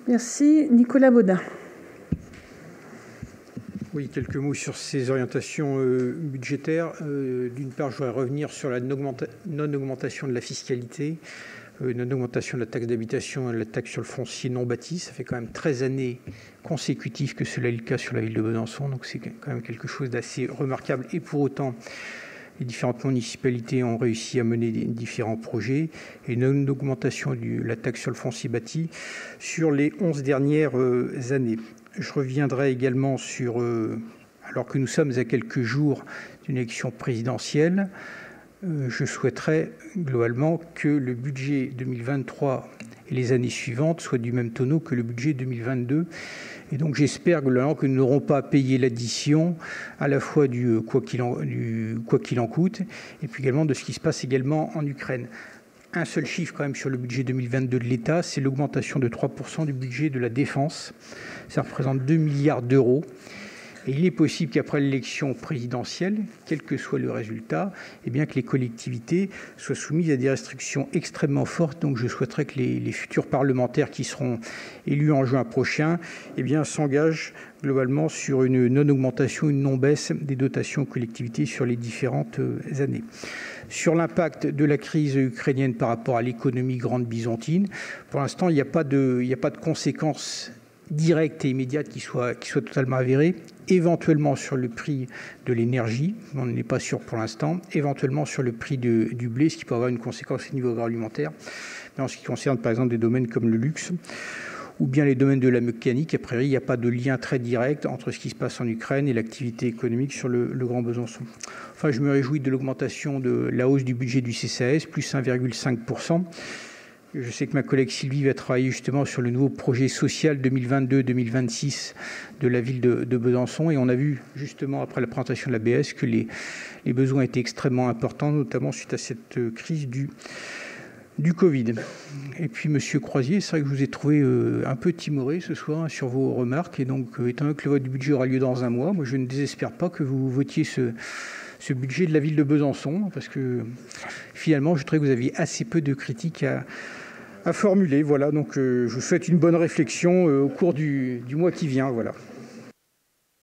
Merci. Nicolas Baudin. Oui, quelques mots sur ces orientations budgétaires. D'une part, je voudrais revenir sur la non-augmentation de la fiscalité, non-augmentation de la taxe d'habitation et de la taxe sur le foncier non bâti. Ça fait quand même 13 années consécutives que cela est le cas sur la ville de Besançon, donc c'est quand même quelque chose d'assez remarquable. Et pour autant, les différentes municipalités ont réussi à mener différents projets et une augmentation de la taxe sur le foncier bâti sur les 11 dernières années. Je reviendrai également sur, alors que nous sommes à quelques jours d'une élection présidentielle, je souhaiterais globalement que le budget 2023 et les années suivantes soient du même tonneau que le budget 2022. Et donc j'espère globalement que nous n'aurons pas à payer l'addition à la fois du quoi qu'il en coûte et puis également de ce qui se passe également en Ukraine. Un seul chiffre quand même sur le budget 2022 de l'État, c'est l'augmentation de 3% du budget de la défense. Ça représente 2 milliards d'euros. Et il est possible qu'après l'élection présidentielle, quel que soit le résultat, eh bien que les collectivités soient soumises à des restrictions extrêmement fortes. Donc je souhaiterais que les futurs parlementaires qui seront élus en juin prochain eh bien, s'engagent globalement sur une non-augmentation, une non-baisse des dotations aux collectivités sur les différentes années. Sur l'impact de la crise ukrainienne par rapport à l'économie grande byzantine, pour l'instant, il n'y a pas de conséquences directe et immédiate qui soit totalement avérée, éventuellement sur le prix de l'énergie, on n'est pas sûr pour l'instant, éventuellement sur le prix du blé, ce qui peut avoir une conséquence au niveau agroalimentaire. Mais en ce qui concerne par exemple des domaines comme le luxe ou bien les domaines de la mécanique, a priori, il n'y a pas de lien très direct entre ce qui se passe en Ukraine et l'activité économique sur le Grand Besançon. Enfin, je me réjouis de l'augmentation de la hausse du budget du CCAS, plus 1,5%. Je sais que ma collègue Sylvie va travailler justement sur le nouveau projet social 2022-2026 de la ville de Besançon. Et on a vu justement après la présentation de la BS que les besoins étaient extrêmement importants, notamment suite à cette crise du Covid. Et puis Monsieur Croisier, c'est vrai que je vous ai trouvé un peu timoré ce soir sur vos remarques. Et donc, étant donné que le vote du budget aura lieu dans un mois, moi je ne désespère pas que vous votiez ce budget de la ville de Besançon, parce que finalement, je trouvais que vous aviez assez peu de critiques à formuler. Voilà, donc je vous souhaite une bonne réflexion au cours du mois qui vient. Voilà.